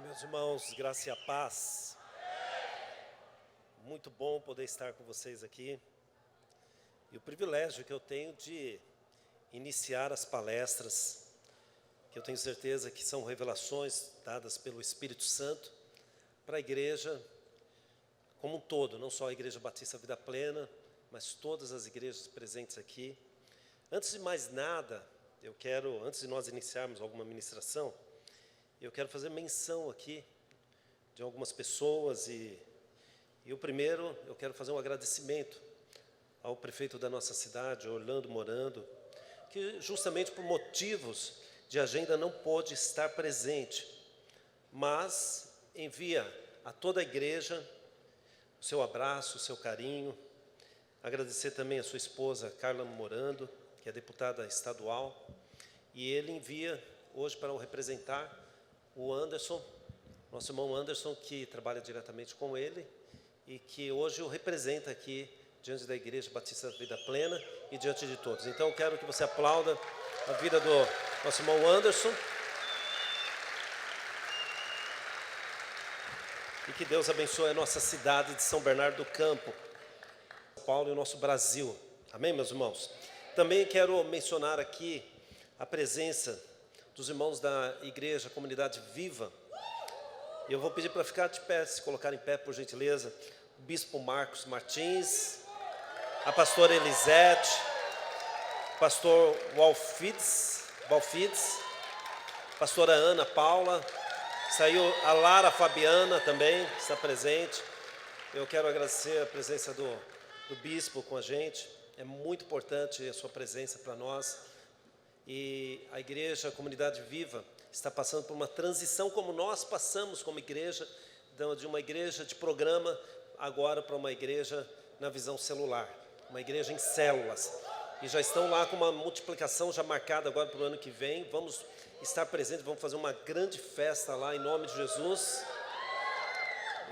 Meus irmãos, graça e a paz. Muito bom poder estar com vocês aqui. E o privilégio que eu tenho de iniciar as palestras, que eu tenho certeza que são revelações dadas pelo Espírito Santo para a igreja como um todo, não só a Igreja Batista Vida Plena, mas todas as igrejas presentes aqui. Antes de mais nada, antes de nós iniciarmos alguma ministração, eu quero fazer menção aqui de algumas pessoas e o primeiro, eu quero fazer um agradecimento ao prefeito da nossa cidade, Orlando Morando, que justamente por motivos de agenda não pôde estar presente, mas envia a toda a igreja o seu abraço, o seu carinho. Agradecer também a sua esposa, Carla Morando, que é deputada estadual, e ele envia hoje para o representar o Anderson, nosso irmão Anderson, que trabalha diretamente com ele e que hoje o representa aqui diante da Igreja Batista Vida Plena e diante de todos. Então, eu quero que você aplauda a vida do nosso irmão Anderson e que Deus abençoe a nossa cidade de São Bernardo do Campo, São Paulo e o nosso Brasil. Amém, meus irmãos? Também quero mencionar aqui a presença dos irmãos da Igreja Comunidade Viva. Eu vou pedir para ficar de pé, se colocar em pé, por gentileza. O Bispo Marcos Martins, a pastora Elisete, o pastor Walfides, pastora Ana Paula, saiu a Lara Fabiana também, está presente. Eu quero agradecer a presença do Bispo com a gente. É muito importante a sua presença para nós. E a Igreja Comunidade Viva está passando por uma transição, como nós passamos como igreja, de uma igreja de programa agora para uma igreja na visão celular, uma igreja em células. E já estão lá com uma multiplicação já marcada agora para o ano que vem. Vamos estar presentes, vamos fazer uma grande festa lá em nome de Jesus.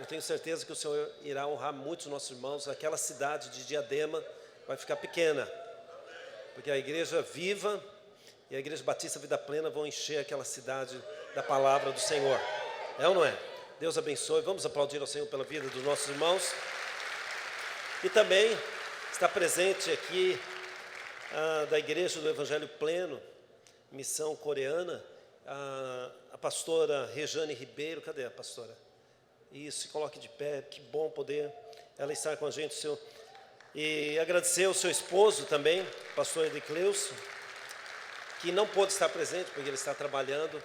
Eu tenho certeza que o Senhor irá honrar muitos nossos irmãos. Aquela cidade de Diadema vai ficar pequena, porque a Igreja Viva e a Igreja Batista Vida Plena vão encher aquela cidade da palavra do Senhor. É ou não é? Deus abençoe. Vamos aplaudir ao Senhor pela vida dos nossos irmãos. E também está presente aqui da Igreja do Evangelho Pleno, missão coreana, a pastora Rejane Ribeiro. Cadê a pastora? Isso, se coloque de pé. Que bom poder ela estar com a gente, Senhor. E agradecer ao seu esposo também, pastor Edicleuso, que não pôde estar presente porque ele está trabalhando,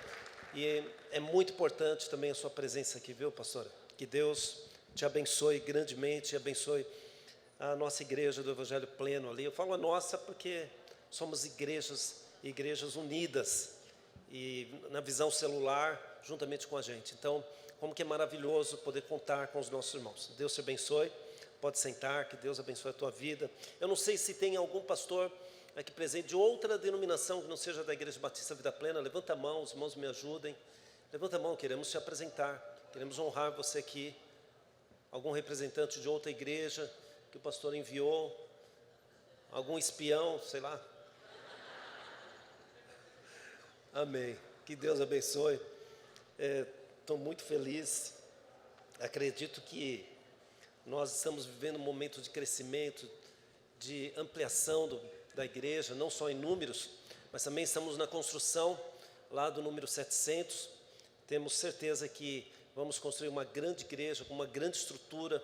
e é muito importante também a sua presença aqui, viu, pastora? Que Deus te abençoe grandemente, abençoe a nossa igreja do Evangelho Pleno ali. Eu falo a nossa porque somos igrejas unidas e na visão celular juntamente com a gente. Então, como que é maravilhoso poder contar com os nossos irmãos. Deus te abençoe, pode sentar, que Deus abençoe a tua vida. Eu não sei se tem algum pastor aqui presente de outra denominação que não seja da Igreja Batista Vida Plena. Levanta a mão, os irmãos me ajudem. Levanta a mão, queremos te apresentar, queremos honrar você aqui. Algum representante de outra igreja que o pastor enviou, algum espião, sei lá. Amém, que Deus abençoe. Estou muito feliz, acredito que nós estamos vivendo um momento de crescimento, de ampliação da igreja, não só em números, mas também estamos na construção lá do número 700. Temos certeza que vamos construir uma grande igreja, com uma grande estrutura,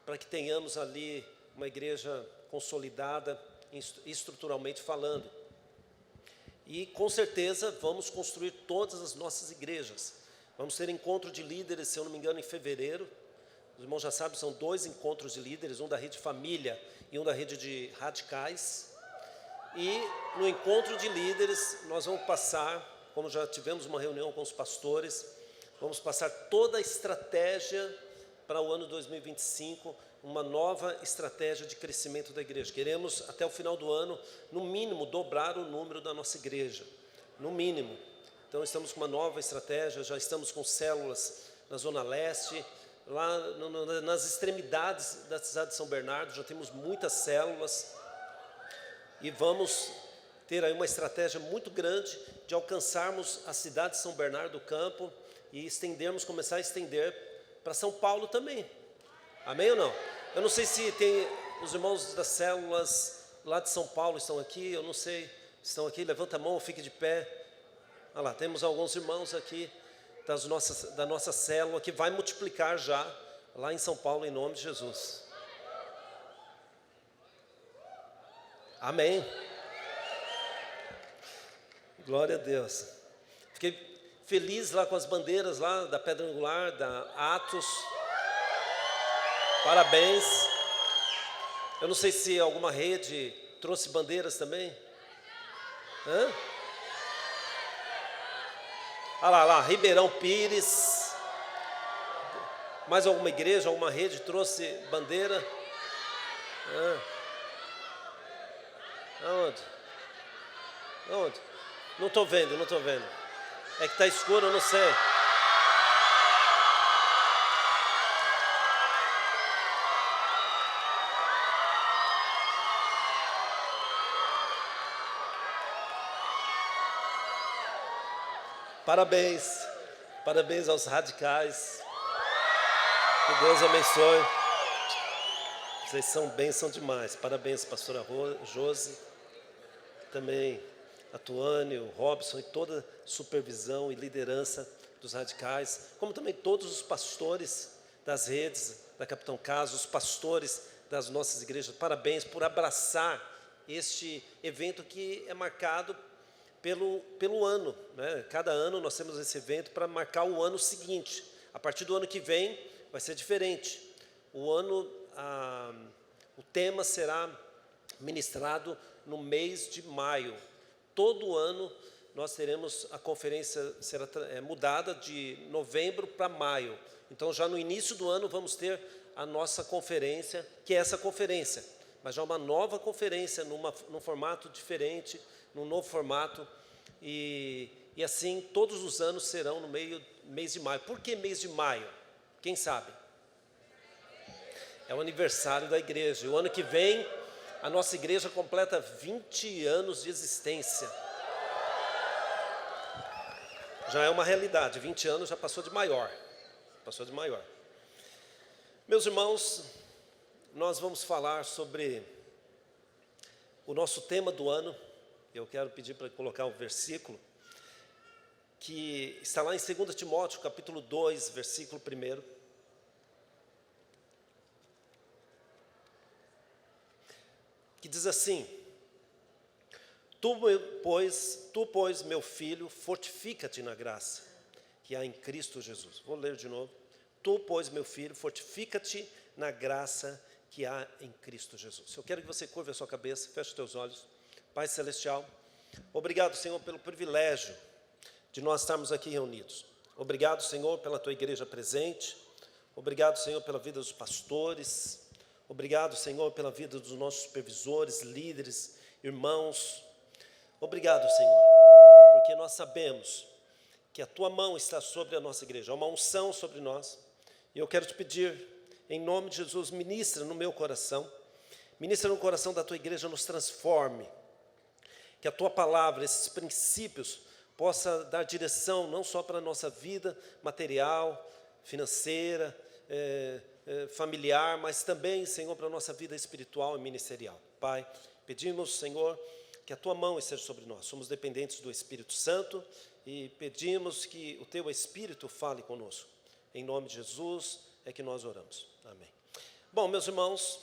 para que tenhamos ali uma igreja consolidada, estruturalmente falando. E com certeza vamos construir todas as nossas igrejas. Vamos ter encontro de líderes, se eu não me engano, em fevereiro. Os irmãos já sabem, são 2 encontros de líderes, um da rede família e um da rede de radicais. E no encontro de líderes, nós vamos passar, como já tivemos uma reunião com os pastores, vamos passar toda a estratégia para o ano 2025, uma nova estratégia de crescimento da igreja. Queremos, até o final do ano, no mínimo, dobrar o número da nossa igreja, no mínimo. Então, estamos com uma nova estratégia, já estamos com células na Zona Leste, lá nas extremidades da cidade de São Bernardo, já temos muitas células. E vamos ter aí uma estratégia muito grande de alcançarmos a cidade de São Bernardo do Campo e estendermos, começar a estender para São Paulo também. Amém ou não? Eu não sei se tem os irmãos das células lá de São Paulo estão aqui, eu não sei se estão aqui, levanta a mão, fique de pé. Olha lá, temos alguns irmãos aqui da nossa célula que vai multiplicar já lá em São Paulo, em nome de Jesus. Amém. Glória a Deus. Fiquei feliz lá com as bandeiras lá da Pedra Angular, da Atos. Parabéns. Eu não sei se alguma rede trouxe bandeiras também. Hã? Olha lá, Ribeirão Pires. Mais alguma igreja, alguma rede trouxe bandeira? Aonde? Aonde? Não estou vendo, não estou vendo. É que está escuro, eu não sei. Parabéns. Parabéns aos radicais. Que Deus abençoe. Vocês são bênção demais. Parabéns, pastora Josi. Também a Tuane, o Robson e toda a supervisão e liderança dos radicais, como também todos os pastores das redes da Capitão Caso, os pastores das nossas igrejas. Parabéns por abraçar este evento que é marcado pelo ano, né? Cada ano nós temos esse evento para marcar o ano seguinte. A partir do ano que vem vai ser diferente. O tema será ministrado no mês de maio. Todo ano nós teremos a conferência, será mudada de novembro para maio. Então já no início do ano vamos ter a nossa conferência, que é essa conferência, mas já uma nova conferência, num formato diferente, num novo formato, e assim todos os anos serão no mês de maio. Por que mês de maio? Quem sabe? É o aniversário da igreja. O ano que vem a nossa igreja completa 20 anos de existência. Já é uma realidade, 20 anos já passou de maior. Passou de maior. Meus irmãos, nós vamos falar sobre o nosso tema do ano. Eu quero pedir para colocar o versículo, que está lá em 2 Timóteo, capítulo 2, versículo 1. Que diz assim: Tu, pois, meu filho, fortifica-te na graça que há em Cristo Jesus. Vou ler de novo. Tu, pois, meu filho, fortifica-te na graça que há em Cristo Jesus. Eu quero que você curva a sua cabeça, feche os teus olhos. Pai Celestial, obrigado, Senhor, pelo privilégio de nós estarmos aqui reunidos. Obrigado, Senhor, pela Tua igreja presente. Obrigado, Senhor, pela vida dos pastores. Obrigado, Senhor, pela vida dos nossos supervisores, líderes, irmãos. Obrigado, Senhor, porque nós sabemos que a Tua mão está sobre a nossa igreja, há uma unção sobre nós. E eu quero te pedir, em nome de Jesus, ministra no meu coração, ministra no coração da Tua igreja, nos transforme. Que a Tua palavra, esses princípios, possa dar direção não só para a nossa vida material, financeira, familiar, mas também, Senhor, para a nossa vida espiritual e ministerial. Pai, pedimos, Senhor, que a Tua mão esteja sobre nós. Somos dependentes do Espírito Santo e pedimos que o Teu Espírito fale conosco. Em nome de Jesus é que nós oramos. Amém. Bom, meus irmãos,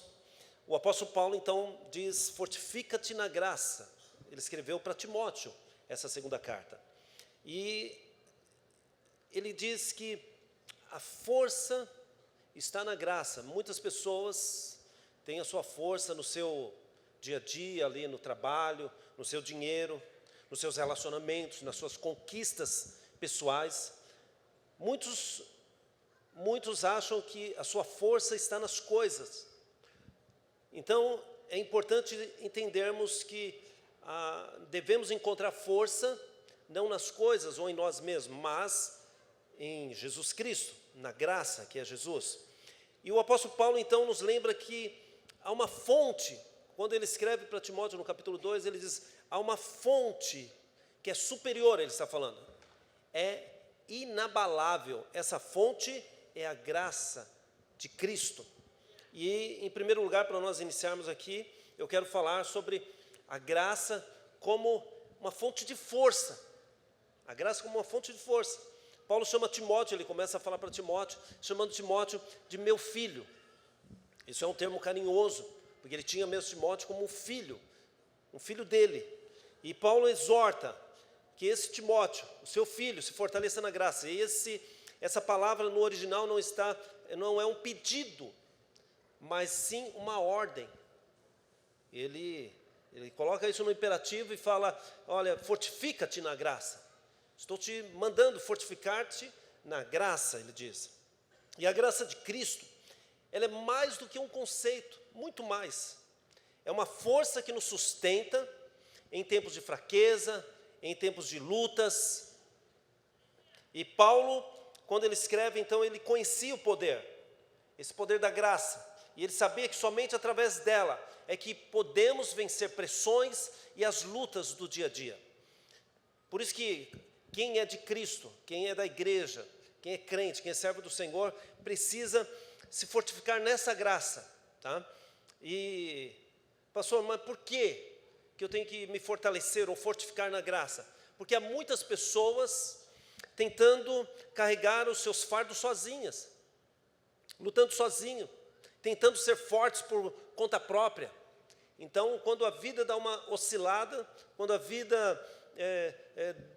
o apóstolo Paulo então diz: fortifica-te na graça. Ele escreveu para Timóteo essa segunda carta. E ele diz que a força está na graça. Muitas pessoas têm a sua força no seu dia a dia, ali no trabalho, no seu dinheiro, nos seus relacionamentos, nas suas conquistas pessoais. Muitos acham que a sua força está nas coisas. Então, é importante entendermos que devemos encontrar força não nas coisas ou em nós mesmos, mas em Jesus Cristo, na graça que é Jesus. E o apóstolo Paulo então nos lembra que há uma fonte. Quando ele escreve para Timóteo no capítulo 2, ele diz: há uma fonte que é superior, ele está falando, é inabalável. Essa fonte é a graça de Cristo. E, em primeiro lugar, para nós iniciarmos aqui, eu quero falar sobre a graça como uma fonte de força. A graça como uma fonte de força. Paulo chama Timóteo, ele começa a falar para Timóteo, chamando Timóteo de meu filho. Isso é um termo carinhoso, porque ele tinha mesmo Timóteo como um filho dele. E Paulo exorta que esse Timóteo, o seu filho, se fortaleça na graça. E essa palavra no original não é um pedido, mas sim uma ordem. Ele coloca isso no imperativo e fala, olha, fortifica-te na graça. Estou te mandando fortificar-te na graça, ele diz. E a graça de Cristo, ela é mais do que um conceito, muito mais. É uma força que nos sustenta em tempos de fraqueza, em tempos de lutas. E Paulo, quando ele escreve, então, ele conhecia o poder, esse poder da graça. E ele sabia que somente através dela é que podemos vencer pressões e as lutas do dia a dia. Por isso que quem é de Cristo, quem é da igreja, quem é crente, quem é servo do Senhor, precisa se fortificar nessa graça, tá? E, pastor, mas por que eu tenho que me fortalecer ou fortificar na graça? Porque há muitas pessoas tentando carregar os seus fardos sozinhas, lutando sozinho, tentando ser fortes por conta própria. Então, quando a vida dá uma oscilada, quando a vida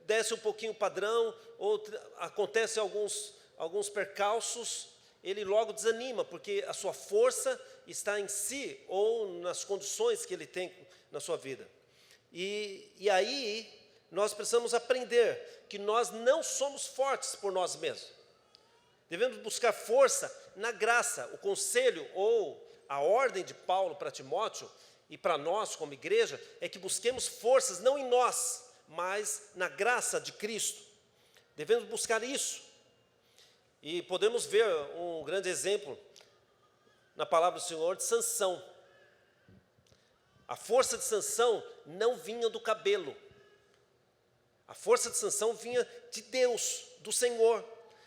desce um pouquinho o padrão, ou acontece alguns percalços, ele logo desanima, porque a sua força está em si, ou nas condições que ele tem na sua vida. E aí, nós precisamos aprender que nós não somos fortes por nós mesmos. Devemos buscar força na graça. O conselho ou a ordem de Paulo para Timóteo e para nós como igreja é que busquemos forças não em nós, mas na graça de Cristo. Devemos buscar isso. E podemos ver um grande exemplo na palavra do Senhor de Sansão. A força de Sansão não vinha do cabelo. A força de Sansão vinha de Deus, do Senhor.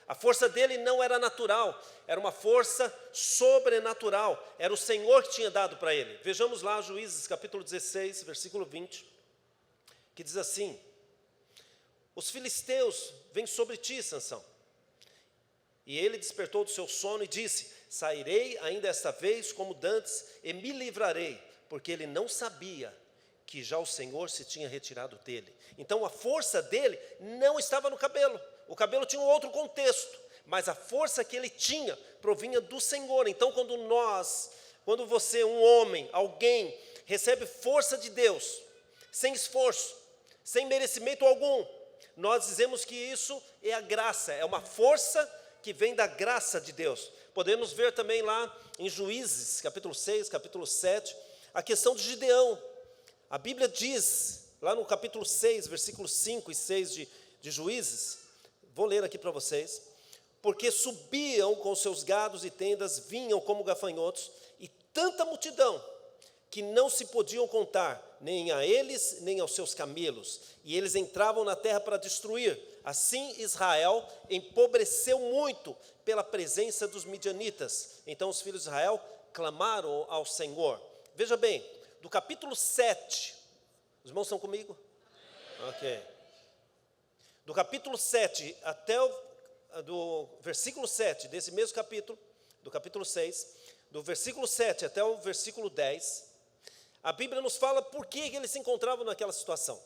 A força dele não era natural, era uma força sobrenatural. Era o Senhor que tinha dado para ele. Vejamos lá Juízes capítulo 16, versículo 20, que diz assim: os filisteus vêm sobre ti, Sansão. E ele despertou do seu sono e disse: sairei ainda esta vez como dantes e me livrarei, porque ele não sabia que já o Senhor se tinha retirado dele. Então a força dele não estava no cabelo. O cabelo tinha um outro contexto, mas a força que ele tinha provinha do Senhor. Então quando você, um homem, alguém, recebe força de Deus, sem esforço, sem merecimento algum, nós dizemos que isso é a graça, é uma força que vem da graça de Deus. Podemos ver também lá em Juízes, capítulo 6, capítulo 7, a questão de Gideão. A Bíblia diz, lá no capítulo 6, versículos 5 e 6 de Juízes, vou ler aqui para vocês: porque subiam com seus gados e tendas, vinham como gafanhotos, e tanta multidão, que não se podiam contar, nem a eles, nem aos seus camelos, e eles entravam na terra para destruir. Assim Israel empobreceu muito pela presença dos midianitas. Então os filhos de Israel clamaram ao Senhor. Veja bem, do capítulo 7, os irmãos estão comigo? Ok. Do capítulo 7 até do versículo 7 desse mesmo capítulo, do capítulo 6, do versículo 7 até o versículo 10, a Bíblia nos fala por que eles se encontravam naquela situação.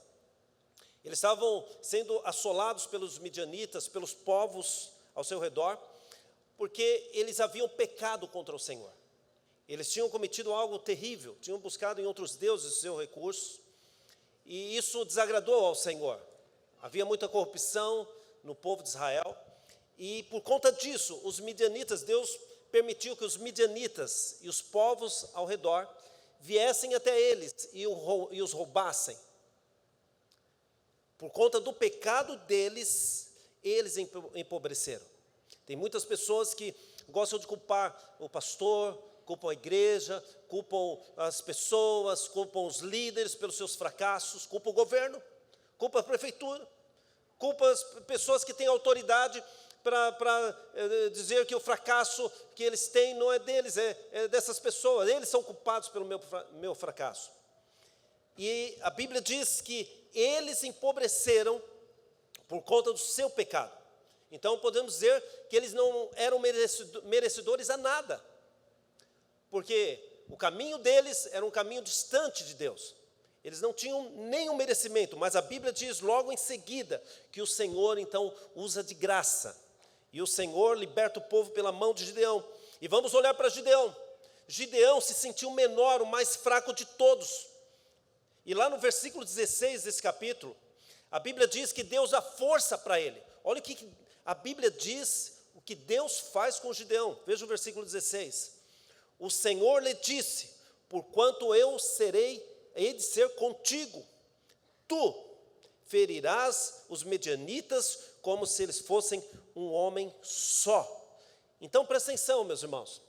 Eles estavam sendo assolados pelos midianitas, pelos povos ao seu redor, porque eles haviam pecado contra o Senhor. Eles tinham cometido algo terrível, tinham buscado em outros deuses o seu recurso, e isso desagradou ao Senhor. Havia muita corrupção no povo de Israel, e por conta disso, os midianitas, Deus permitiu que os midianitas e os povos ao redor viessem até eles e os roubassem. Por conta do pecado deles, eles empobreceram. Tem muitas pessoas que gostam de culpar o pastor, culpam a igreja, culpam as pessoas, culpam os líderes pelos seus fracassos, culpam o governo, culpam a prefeitura, culpa as pessoas que têm autoridade para dizer que o fracasso que eles têm não é deles, é dessas pessoas. Eles são culpados pelo meu fracasso. E a Bíblia diz que eles empobreceram por conta do seu pecado. Então podemos dizer que eles não eram merecedores a nada, porque o caminho deles era um caminho distante de Deus. Eles não tinham nenhum merecimento, mas a Bíblia diz logo em seguida que o Senhor então usa de graça. E o Senhor liberta o povo pela mão de Gideão. E vamos olhar para Gideão. Gideão se sentiu menor, o mais fraco de todos. E lá no versículo 16 desse capítulo, a Bíblia diz que Deus dá força para ele. Olha o que a Bíblia diz, o que Deus faz com Gideão. Veja o versículo 16. O Senhor lhe disse, porquanto eu hei de ser contigo, tu ferirás os medianitas como se eles fossem um homem só. Então presta atenção, meus irmãos.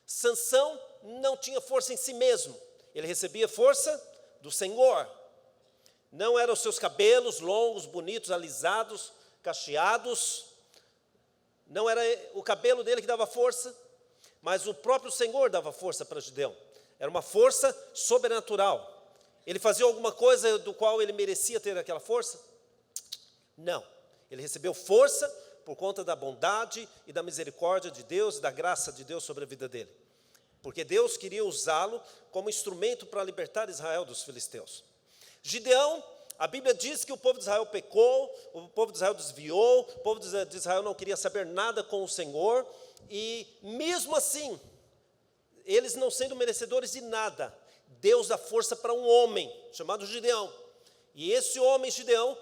Sansão não tinha força em si mesmo, ele recebia força do Senhor. Não eram os seus cabelos longos, bonitos, alisados, cacheados, não era o cabelo dele que dava força, mas o próprio Senhor dava força para Gideão. Era uma força sobrenatural. Ele fazia alguma coisa do qual ele merecia ter aquela força? Não. Ele recebeu força por conta da bondade e da misericórdia de Deus e da graça de Deus sobre a vida dele. Porque Deus queria usá-lo como instrumento para libertar Israel dos filisteus. Gideão, a Bíblia diz que o povo de Israel pecou, o povo de Israel desviou, o povo de Israel não queria saber nada com o Senhor, e mesmo assim, eles não sendo merecedores de nada, Deus dá força para um homem, chamado Gideão. E esse homem, Gideão,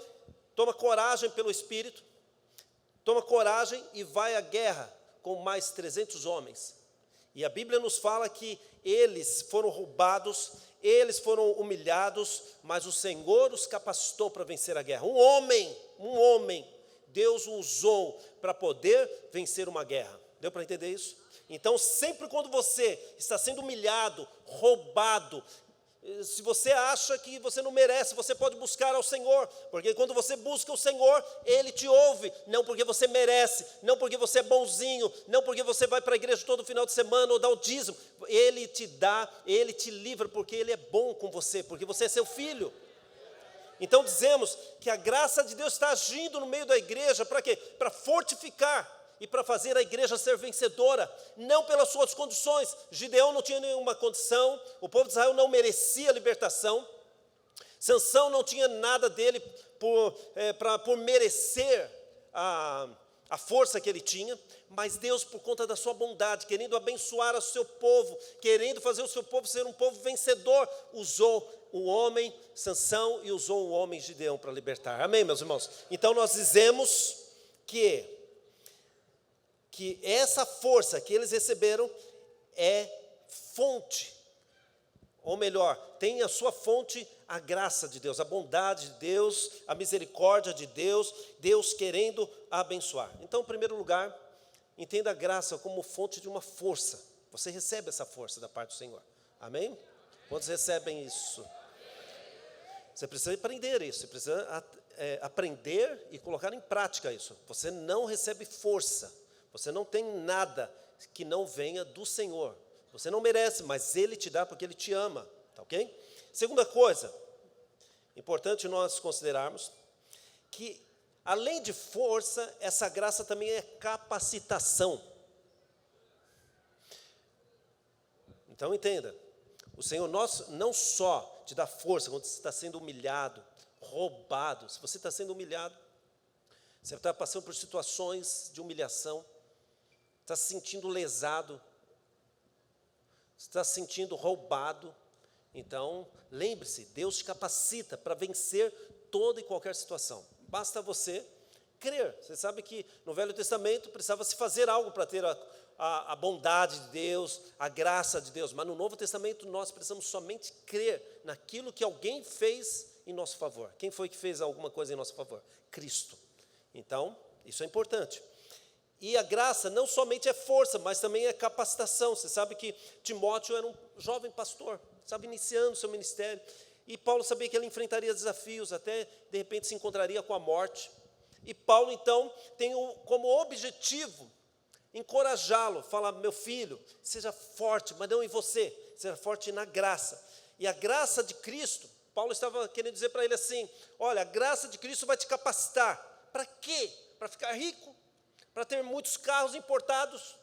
toma coragem pelo Espírito, toma coragem e vai à guerra com mais 300 homens. E a Bíblia nos fala que eles foram roubados, eles foram humilhados, mas o Senhor os capacitou para vencer a guerra. Um homem, Deus o usou para poder vencer uma guerra. Deu para entender isso? Então, sempre quando você está sendo humilhado, roubado, se você acha que você não merece, você pode buscar ao Senhor, porque quando você busca o Senhor, Ele te ouve, não porque você merece, não porque você é bonzinho, não porque você vai para a igreja todo final de semana ou dá o dízimo, Ele te dá, Ele te livra, porque Ele é bom com você, porque você é seu filho. Então dizemos que a graça de Deus está agindo no meio da igreja, para quê? Para fortificar e para fazer a igreja ser vencedora, não pelas suas condições. Gideão não tinha nenhuma condição, o povo de Israel não merecia libertação, Sansão não tinha nada dele por merecer a força que ele tinha, mas Deus, por conta da sua bondade, querendo abençoar o seu povo, querendo fazer o seu povo ser um povo vencedor, usou o homem Sansão e usou o homem Gideão para libertar. Amém, meus irmãos? Então nós dizemos que essa força que eles receberam é fonte, ou melhor, tem a sua fonte a graça de Deus, a bondade de Deus, a misericórdia de Deus, Deus querendo abençoar. Então, em primeiro lugar, entenda a graça como fonte de uma força. Você recebe essa força da parte do Senhor. Amém? Quantos recebem isso? Você precisa aprender isso, você precisa aprender e colocar em prática isso. Você não recebe força. Você não tem nada que não venha do Senhor. Você não merece, mas Ele te dá porque Ele te ama. Tá ok? Segunda coisa, importante nós considerarmos, que além de força, essa graça também é capacitação. Então entenda, o Senhor não só te dá força quando você está sendo humilhado, roubado. Se você está sendo humilhado, você está passando por situações de humilhação, está se sentindo lesado, está se sentindo roubado, então lembre-se, Deus te capacita para vencer toda e qualquer situação. Basta você crer. Você sabe que no Velho Testamento precisava se fazer algo para ter a bondade de Deus, a graça de Deus, mas no Novo Testamento nós precisamos somente crer naquilo que alguém fez em nosso favor. Quem foi que fez alguma coisa em nosso favor? Cristo. Então, isso é importante. E a graça não somente é força, mas também é capacitação. Você sabe que Timóteo era um jovem pastor, estava iniciando seu ministério, e Paulo sabia que ele enfrentaria desafios, até de repente se encontraria com a morte. E Paulo, então, tem como objetivo encorajá-lo, falar: meu filho, seja forte, mas não em você, seja forte na graça. E a graça de Cristo, Paulo estava querendo dizer para ele assim: olha, a graça de Cristo vai te capacitar. Para quê? Para ficar rico? Para ter muitos carros importados?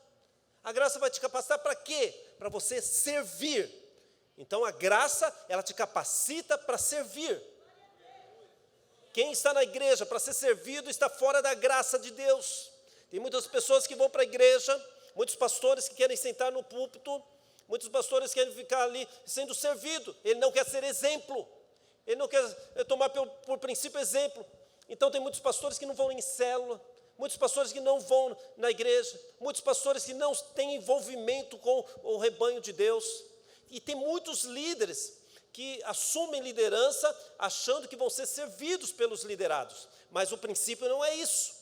A graça vai te capacitar para quê? Para você servir. Então a graça, ela te capacita para servir. Quem está na igreja para ser servido está fora da graça de Deus. Tem muitas pessoas que vão para a igreja, muitos pastores que querem sentar no púlpito, muitos pastores querem ficar ali sendo servido. Ele não quer ser exemplo, ele não quer tomar por princípio exemplo. Então tem muitos pastores que não vão em célula, muitos pastores que não vão na igreja, muitos pastores que não têm envolvimento com o rebanho de Deus. E tem muitos líderes que assumem liderança achando que vão ser servidos pelos liderados, mas o princípio não é isso.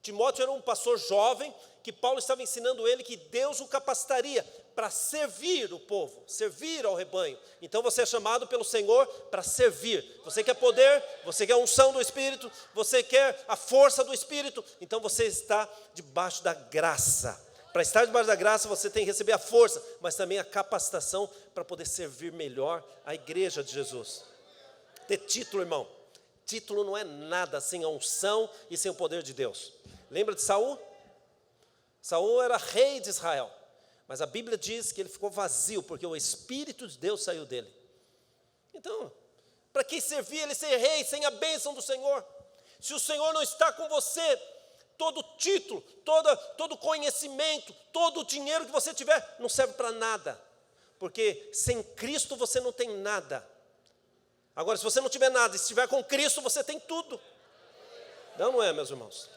Timóteo era um pastor jovem, que Paulo estava ensinando ele que Deus o capacitaria para servir o povo, servir ao rebanho. Então você é chamado pelo Senhor para servir. Você quer poder, você quer a unção do Espírito, você quer a força do Espírito, então você está debaixo da graça. Para estar debaixo da graça, você tem que receber a força, mas também a capacitação para poder servir melhor a igreja de Jesus. Ter título, irmão. Título não é nada sem a unção e sem o poder de Deus. Lembra de Saul? Saul era rei de Israel, mas a Bíblia diz que ele ficou vazio, porque o Espírito de Deus saiu dele. Então, para que servir ele ser rei sem a bênção do Senhor? Se o Senhor não está com você, todo título, todo conhecimento, todo o dinheiro que você tiver, não serve para nada, porque sem Cristo você não tem nada. Agora, se você não tiver nada, e se estiver com Cristo, você tem tudo. Não é, meus irmãos?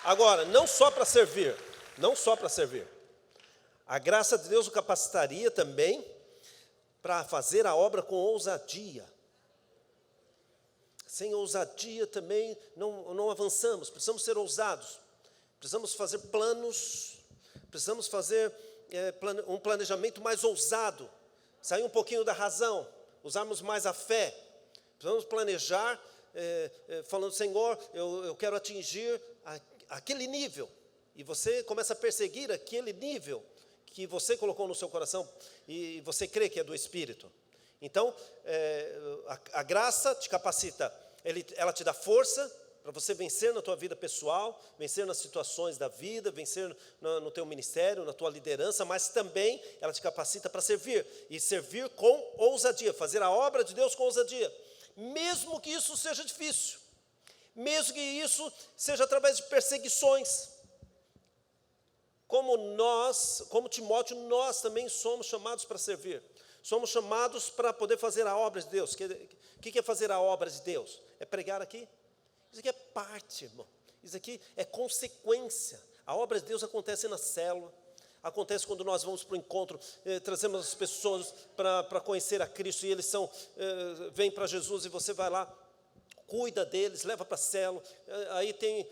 Agora, não só para servir, a graça de Deus o capacitaria também para fazer a obra com ousadia. Sem ousadia também não avançamos, precisamos ser ousados, precisamos fazer planos, precisamos fazer um planejamento mais ousado, sair um pouquinho da razão, usarmos mais a fé. Precisamos planejar, falando: Senhor, eu quero atingir aquele nível, e você começa a perseguir aquele nível que você colocou no seu coração, e você crê que é do Espírito. Então, a graça te capacita, ela te dá força para você vencer na tua vida pessoal, vencer nas situações da vida, vencer no teu ministério, na tua liderança, mas também ela te capacita para servir, e servir com ousadia, fazer a obra de Deus com ousadia, mesmo que isso seja difícil, mesmo que isso seja através de perseguições. Como Timóteo, nós também somos chamados para servir. Somos chamados para poder fazer a obra de Deus. O que é fazer a obra de Deus? É pregar aqui? Isso aqui é parte, irmão. Isso aqui é consequência. A obra de Deus acontece na célula. Acontece quando nós vamos para o encontro, trazemos as pessoas para conhecer a Cristo, e eles vêm para Jesus, e você vai lá, cuida deles, leva para a célula. Aí tem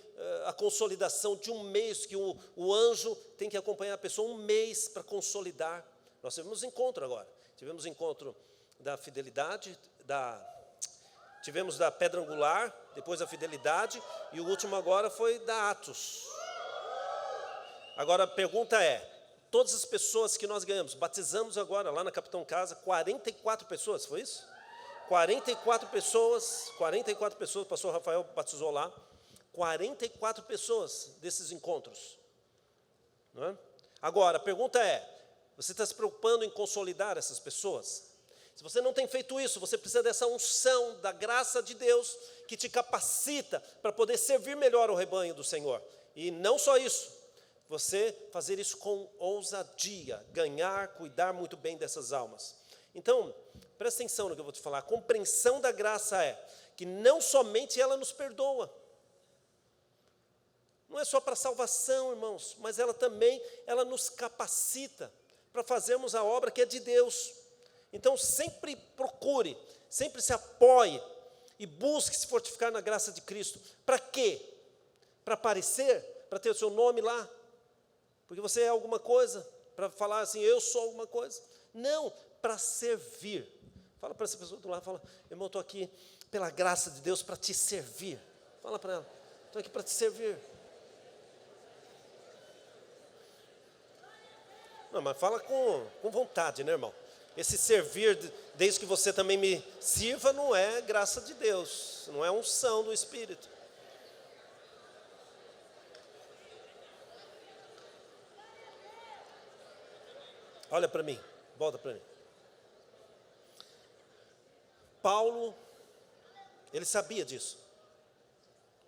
a consolidação de um mês, que o anjo tem que acompanhar a pessoa um mês para consolidar. Nós tivemos encontro agora. Tivemos encontro da fidelidade, tivemos da pedra angular, depois da fidelidade, e o último agora foi da Atos. Agora a pergunta é: todas as pessoas que nós ganhamos, batizamos agora lá na Capitão Casa, 44 pessoas, foi isso? 44 pessoas, o pastor Rafael batizou lá, 44 pessoas desses encontros. Não é? Agora, a pergunta é: você está se preocupando em consolidar essas pessoas? Se você não tem feito isso, você precisa dessa unção, da graça de Deus, que te capacita para poder servir melhor ao rebanho do Senhor. E não só isso, você fazer isso com ousadia, ganhar, cuidar muito bem dessas almas. Então, presta atenção no que eu vou te falar. A compreensão da graça é que não somente ela nos perdoa, não é só para salvação, irmãos, mas ela também nos capacita para fazermos a obra que é de Deus. Então sempre procure, sempre se apoie e busque se fortificar na graça de Cristo. Para quê? Para aparecer, para ter o seu nome lá, porque você é alguma coisa, para falar assim: eu sou alguma coisa. Não, para servir. Fala para essa pessoa do lado, fala, irmão, estou aqui pela graça de Deus para te servir. Fala para ela, estou aqui para te servir. Não, mas fala com vontade, né, irmão? Esse servir, desde que você também me sirva, não é graça de Deus, não é unção do Espírito. Olha para mim, volta para mim. Paulo, ele sabia disso.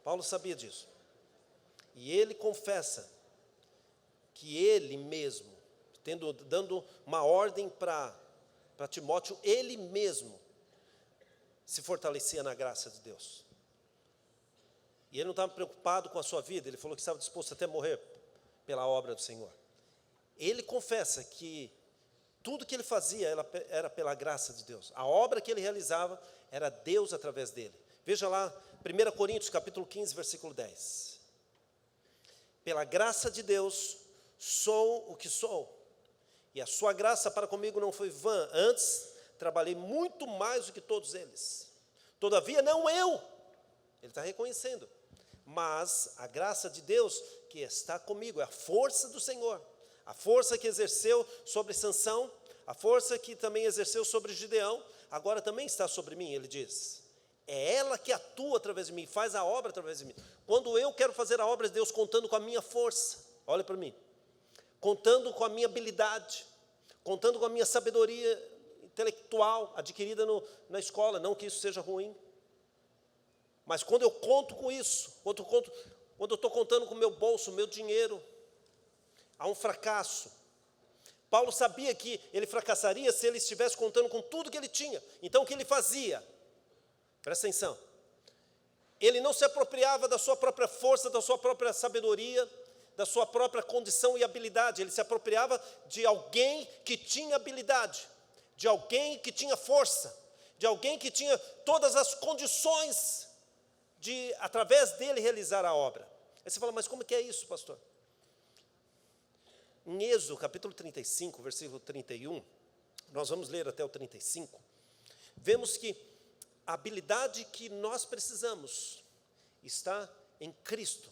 Paulo sabia disso. E ele confessa que ele mesmo, dando uma ordem para Timóteo, ele mesmo se fortalecia na graça de Deus. E ele não estava preocupado com a sua vida, ele falou que estava disposto até morrer pela obra do Senhor. Ele confessa que tudo que ele fazia era pela graça de Deus. A obra que ele realizava era Deus através dele. Veja lá, 1 Coríntios, capítulo 15, versículo 10. Pela graça de Deus, sou o que sou. E a sua graça para comigo não foi vã. Antes, trabalhei muito mais do que todos eles. Todavia, não eu. Ele está reconhecendo. Mas a graça de Deus que está comigo, é a força do Senhor. A força que exerceu sobre Sansão, a força que também exerceu sobre Gideão, agora também está sobre mim, ele diz. É ela que atua através de mim, faz a obra através de mim. Quando eu quero fazer a obra de Deus contando com a minha força, olha para mim, contando com a minha habilidade, contando com a minha sabedoria intelectual adquirida na escola, não que isso seja ruim, mas quando eu conto com isso, quando eu estou contando com o meu bolso, o meu dinheiro, há um fracasso. Paulo sabia que ele fracassaria se ele estivesse contando com tudo que ele tinha. Então o que ele fazia? Presta atenção. Ele não se apropriava da sua própria força, da sua própria sabedoria, da sua própria condição e habilidade. Ele se apropriava de alguém que tinha habilidade, de alguém que tinha força, de alguém que tinha todas as condições de, através dele, realizar a obra. Aí você fala, mas como que é isso, pastor? Em Êxodo, capítulo 35, versículo 31, nós vamos ler até o 35, vemos que a habilidade que nós precisamos está em Cristo.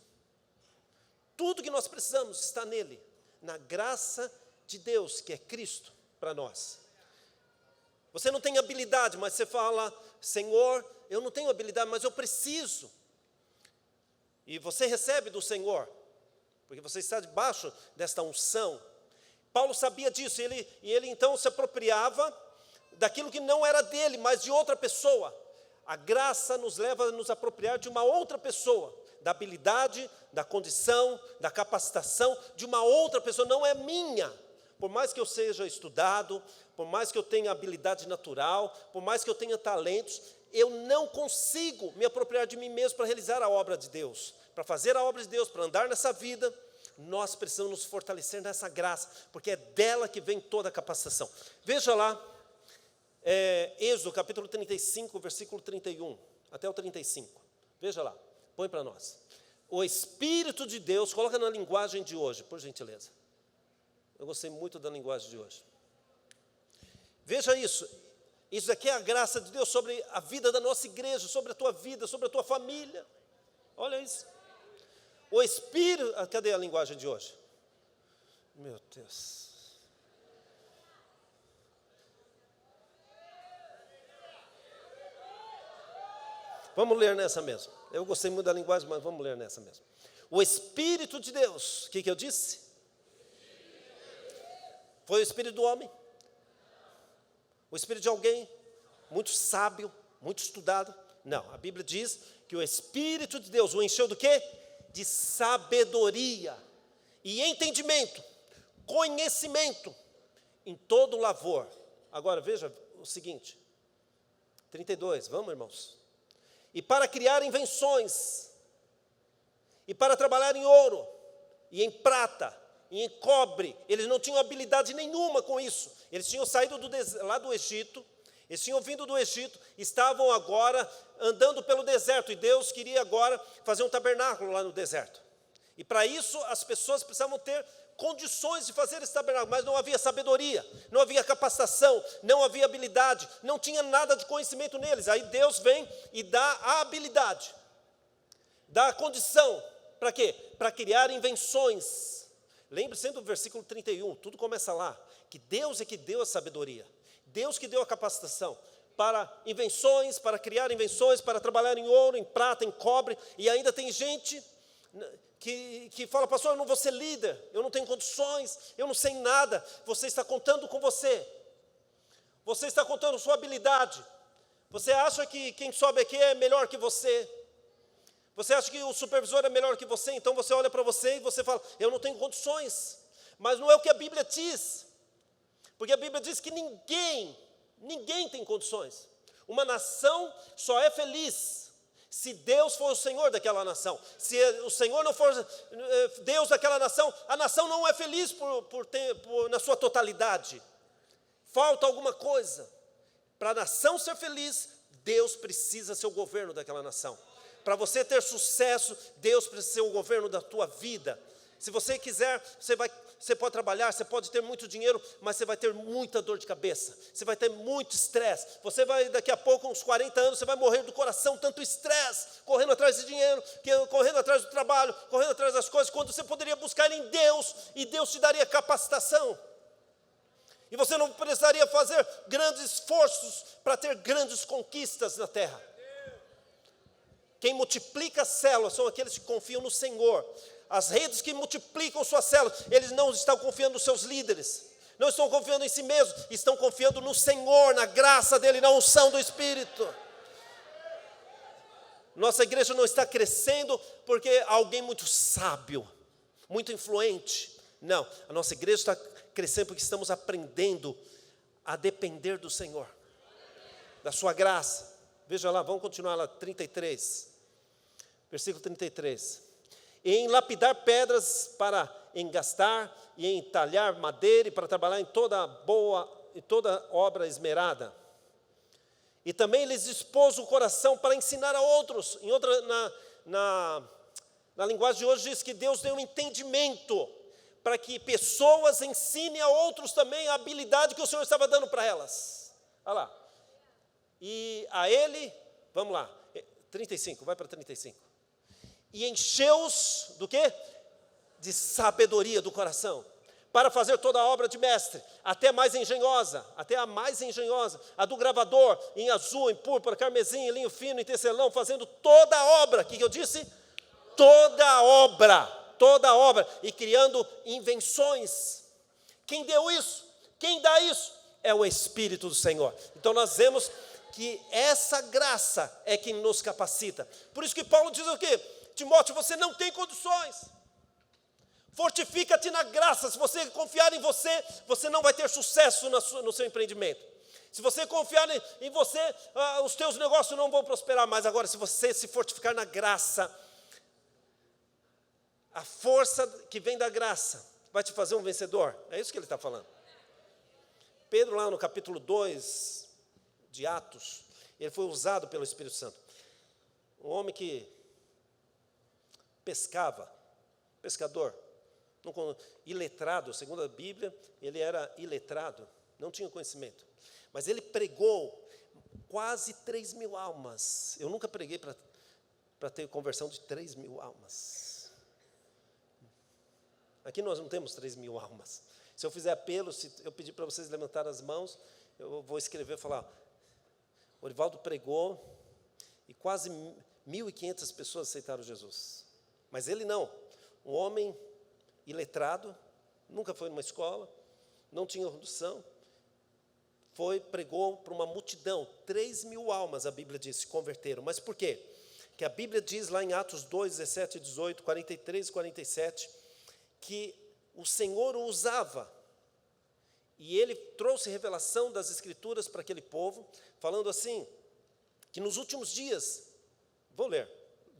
Tudo que nós precisamos está nele, na graça de Deus, que é Cristo para nós. Você não tem habilidade, mas você fala, Senhor, eu não tenho habilidade, mas eu preciso. E você recebe do Senhor, porque você está debaixo desta unção. Paulo sabia disso, e ele então se apropriava daquilo que não era dele, mas de outra pessoa. A graça nos leva a nos apropriar de uma outra pessoa, da habilidade, da condição, da capacitação de uma outra pessoa, não é minha. Por mais que eu seja estudado, por mais que eu tenha habilidade natural, por mais que eu tenha talentos, eu não consigo me apropriar de mim mesmo para realizar a obra de Deus. Para fazer a obra de Deus, para andar nessa vida, nós precisamos nos fortalecer nessa graça, porque é dela que vem toda a capacitação. Veja lá, Êxodo capítulo 35, versículo 31, até o 35. Veja lá, põe para nós. O Espírito de Deus, coloca na linguagem de hoje, por gentileza. Eu gostei muito da linguagem de hoje. Veja isso. Isso aqui é a graça de Deus sobre a vida da nossa igreja, sobre a tua vida, sobre a tua família. Olha isso. O Espírito... Cadê a linguagem de hoje? Meu Deus. Vamos ler nessa mesmo. Eu gostei muito da linguagem, mas vamos ler nessa mesmo. O Espírito de Deus, o que eu disse? Foi o Espírito do homem? O Espírito de alguém muito sábio, muito estudado? Não, a Bíblia diz que o Espírito de Deus o encheu do quê? De sabedoria e entendimento, conhecimento em todo o lavor. Agora veja o seguinte, 32, vamos irmãos. E para criar invenções, e para trabalhar em ouro, e em prata, e em cobre. Eles não tinham habilidade nenhuma com isso. Eles tinham saído lá do Egito, eles tinham vindo do Egito, estavam agora andando pelo deserto, e Deus queria agora fazer um tabernáculo lá no deserto. E para isso as pessoas precisavam ter condições de fazer esse tabernáculo, mas não havia sabedoria, não havia capacitação, não havia habilidade, não tinha nada de conhecimento neles. Aí Deus vem e dá a habilidade, dá a condição, para quê? Para criar invenções. Lembre-se do versículo 31, tudo começa lá, que Deus é que deu a sabedoria, Deus que deu a capacitação, para invenções, para criar invenções, para trabalhar em ouro, em prata, em cobre, e ainda tem gente que fala, pastor, eu não vou ser líder, eu não tenho condições, eu não sei nada. Você está contando com você está contando sua habilidade, você acha que quem sobe aqui é melhor que você acha que o supervisor é melhor que você, então você olha para você e você fala, eu não tenho condições, mas não é o que a Bíblia diz, porque a Bíblia diz que ninguém tem condições. Uma nação só é feliz se Deus for o Senhor daquela nação. Se o Senhor não for Deus daquela nação, a nação não é feliz na sua totalidade. Falta alguma coisa. Para a nação ser feliz, Deus precisa ser o governo daquela nação. Para você ter sucesso, Deus precisa ser o governo da tua vida. Se você quiser, você pode trabalhar, você pode ter muito dinheiro, mas você vai ter muita dor de cabeça, você vai ter muito estresse, você vai, daqui a pouco, uns 40 anos, você vai morrer do coração, tanto estresse, correndo atrás de dinheiro, correndo atrás do trabalho, correndo atrás das coisas, quando você poderia buscar em Deus, e Deus te daria capacitação, e você não precisaria fazer grandes esforços para ter grandes conquistas na terra. Quem multiplica as células são aqueles que confiam no Senhor. As redes que multiplicam suas células, eles não estão confiando nos seus líderes, não estão confiando em si mesmos, estão confiando no Senhor, na graça dEle, na unção do Espírito. Nossa igreja não está crescendo porque alguém muito sábio, muito influente. Não, a nossa igreja está crescendo porque estamos aprendendo a depender do Senhor, da sua graça. Veja lá, vamos continuar lá, 33, versículo 33. E em lapidar pedras para engastar, e em talhar madeira, e para trabalhar em toda obra esmerada. E também lhes dispôs o coração para ensinar a outros. Na linguagem de hoje diz que Deus deu um entendimento, para que pessoas ensinem a outros também a habilidade que o Senhor estava dando para elas. Olha lá. E a ele, vamos lá, 35, vai para 35. E encheu-os do quê? De sabedoria do coração, para fazer toda a obra de mestre, até a mais engenhosa, a do gravador, em azul, em púrpura, carmesim, em linho fino, em tecelão, fazendo toda a obra, o que eu disse? Toda a obra, e criando invenções. Quem deu isso? Quem dá isso? É o Espírito do Senhor. Então nós vemos que essa graça é quem nos capacita. Por isso que Paulo diz o quê? Timóteo, você não tem condições. Fortifica-te na graça. Se você confiar em você, você não vai ter sucesso no seu empreendimento. Se você confiar em você, os teus negócios não vão prosperar mais. Agora, se você se fortificar na graça, a força que vem da graça vai te fazer um vencedor. É isso que ele está falando. Pedro, lá no capítulo 2 de Atos, ele foi usado pelo Espírito Santo. Um homem que pescador, iletrado, segundo a Bíblia, ele era iletrado, não tinha conhecimento, mas ele pregou quase 3.000 almas. Eu nunca preguei para ter conversão de 3.000 almas. Aqui nós não temos 3.000 almas. Se eu fizer apelo, se eu pedir para vocês levantar as mãos, eu vou escrever e falar, Orivaldo pregou e quase 1.500 pessoas aceitaram Jesus. Mas ele não, um homem iletrado, nunca foi numa escola, não tinha condução, pregou para uma multidão, 3.000 almas, a Bíblia diz, se converteram. Mas por quê? Que a Bíblia diz lá em Atos 2, 17, 18, 43 e 47, que o Senhor o usava, e ele trouxe revelação das Escrituras para aquele povo, falando assim, que nos últimos dias, vou ler,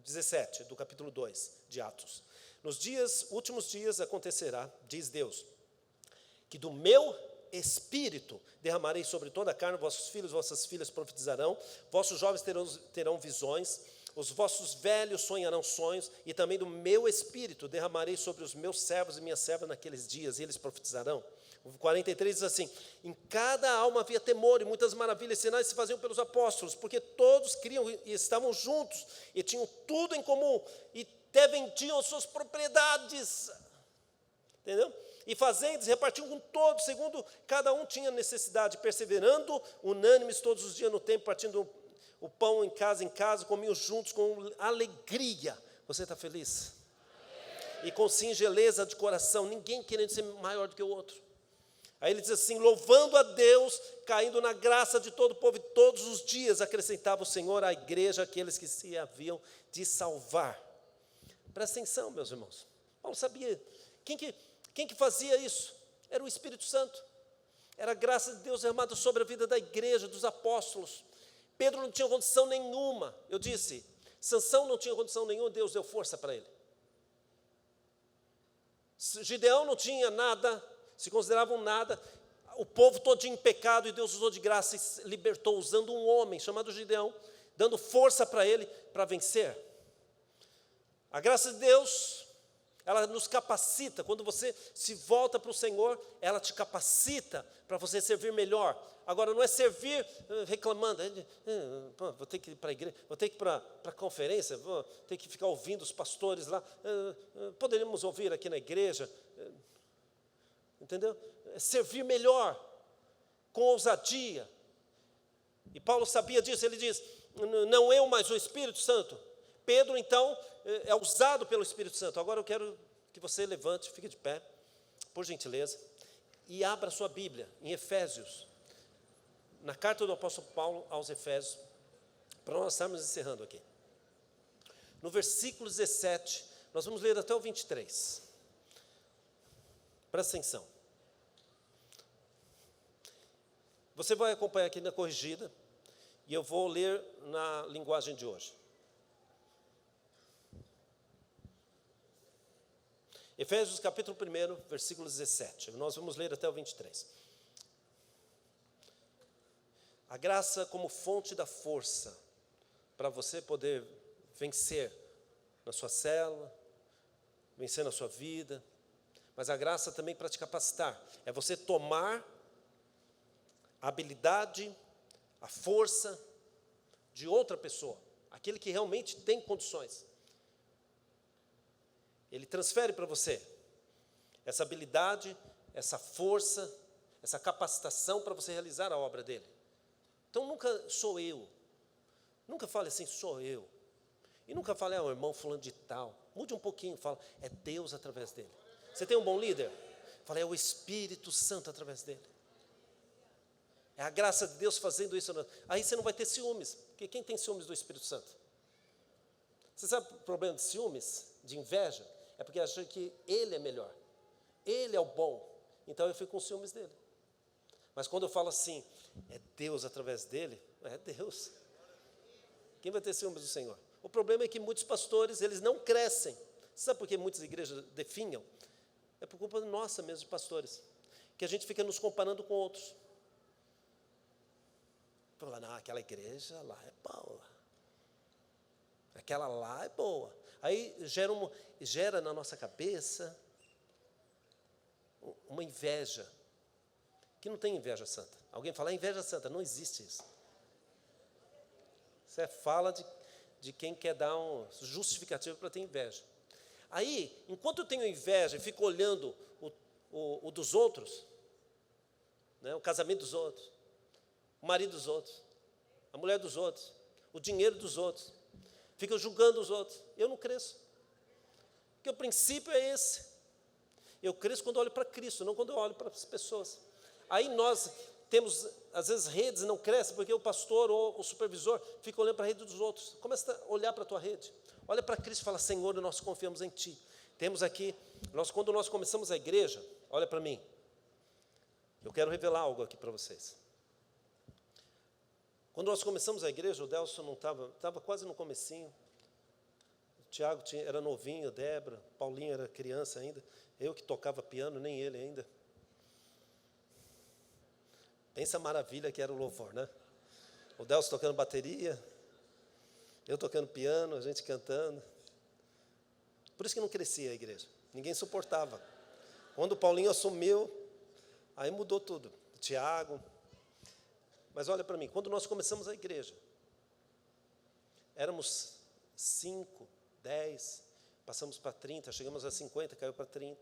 17 do capítulo 2 de Atos. Nos últimos dias acontecerá, diz Deus, que do meu Espírito derramarei sobre toda a carne, vossos filhos, vossas filhas profetizarão, vossos jovens terão visões, os vossos velhos sonharão sonhos, e também do meu espírito derramarei sobre os meus servos e minhas servas naqueles dias, e eles profetizarão. O 43 diz assim: em cada alma havia temor, e muitas maravilhas e sinais se faziam pelos apóstolos, porque todos criam e estavam juntos, e tinham tudo em comum, e até vendiam as suas propriedades, entendeu? E fazendas, repartiam com todos, segundo cada um tinha necessidade, perseverando, unânimes todos os dias no templo, partindo o pão em casa, comiam juntos com alegria. Você está feliz? E com singeleza de coração, ninguém querendo ser maior do que o outro. Aí ele diz assim: louvando a Deus, caindo na graça de todo o povo, e todos os dias acrescentava o Senhor à igreja aqueles que se haviam de salvar. Presta atenção, meus irmãos. Paulo sabia. Quem que fazia isso? Era o Espírito Santo. Era a graça de Deus derramada sobre a vida da igreja, dos apóstolos. Pedro não tinha condição nenhuma. Eu disse, Sansão não tinha condição nenhuma, Deus deu força para ele. Gideão não tinha nada, se consideravam nada. O povo todo em pecado, e Deus usou de graça e libertou, usando um homem chamado Gideão, dando força para ele, para vencer. A graça de Deus, ela nos capacita. Quando você se volta para o Senhor, ela te capacita para você servir melhor. Agora, não é servir reclamando, vou ter que ir para a igreja, vou ter que ir para a conferência, vou ter que ficar ouvindo os pastores lá, poderíamos ouvir aqui na igreja, entendeu? É servir melhor, com ousadia. E Paulo sabia disso, ele diz, não eu, mas o Espírito Santo. Pedro, então, é usado pelo Espírito Santo. Agora eu quero que você levante, fique de pé, por gentileza, e abra sua Bíblia em Efésios, na carta do apóstolo Paulo aos Efésios, para nós estarmos encerrando aqui. No versículo 17, nós vamos ler até o 23. Presta atenção. Você vai acompanhar aqui na corrigida, e eu vou ler na linguagem de hoje. Efésios capítulo 1, versículo 17. Nós vamos ler até o 23. A graça como fonte da força para você poder vencer na sua célula, vencer na sua vida, mas a graça também para te capacitar. É você tomar a habilidade, a força de outra pessoa, aquele que realmente tem condições. Ele transfere para você essa habilidade, essa força, essa capacitação para você realizar a obra dele. Então nunca sou eu, nunca fale assim, sou eu. E nunca fale, o irmão fulano de tal. Mude um pouquinho, fala, é Deus através dele. Você tem um bom líder? Fala, é o Espírito Santo através dele. É a graça de Deus fazendo isso. Aí você não vai ter ciúmes, porque quem tem ciúmes do Espírito Santo? Você sabe o problema de ciúmes, de inveja? É porque acha que ele é melhor, ele é o bom, então eu fico com ciúmes dele. Mas quando eu falo assim, é Deus através dele, é Deus. Quem vai ter ciúmes do Senhor? O problema é que muitos pastores, eles não crescem. Sabe por que muitas igrejas definham? É por culpa nossa mesmo, de pastores, que a gente fica nos comparando com outros. Fala, não, aquela igreja lá é boa, aquela lá é boa. Aí gera na nossa cabeça uma inveja, que não tem inveja santa. Alguém fala, inveja santa, não existe isso. Você fala de quem quer dar um justificativo para ter inveja. Aí, enquanto eu tenho inveja e fico olhando o dos outros, né, o casamento dos outros, o marido dos outros, a mulher dos outros, o dinheiro dos outros, fico julgando os outros, eu não cresço. Porque o princípio é esse. Eu cresço quando eu olho para Cristo, não quando eu olho para as pessoas. Aí nós temos, às vezes, redes não crescem, porque o pastor ou o supervisor fica olhando para a rede dos outros. Começa a olhar para a tua rede. Olha para Cristo e fala, Senhor, nós confiamos em Ti. Temos aqui, quando nós começamos a igreja, olha para mim. Eu quero revelar algo aqui para vocês. Quando nós começamos a igreja, o Delson não estava quase no comecinho. O Tiago era novinho, a Débora, Paulinho era criança ainda. Eu que tocava piano, nem ele ainda. Pensa a maravilha que era o louvor, né? O Delson tocando bateria, Eu tocando piano, a gente cantando. Por isso que não crescia a igreja. Ninguém suportava. Quando o Paulinho assumiu, aí mudou tudo. Tiago. Mas olha para mim, quando nós começamos a igreja, éramos 5, 10, passamos para 30, chegamos a 50, caiu para 30.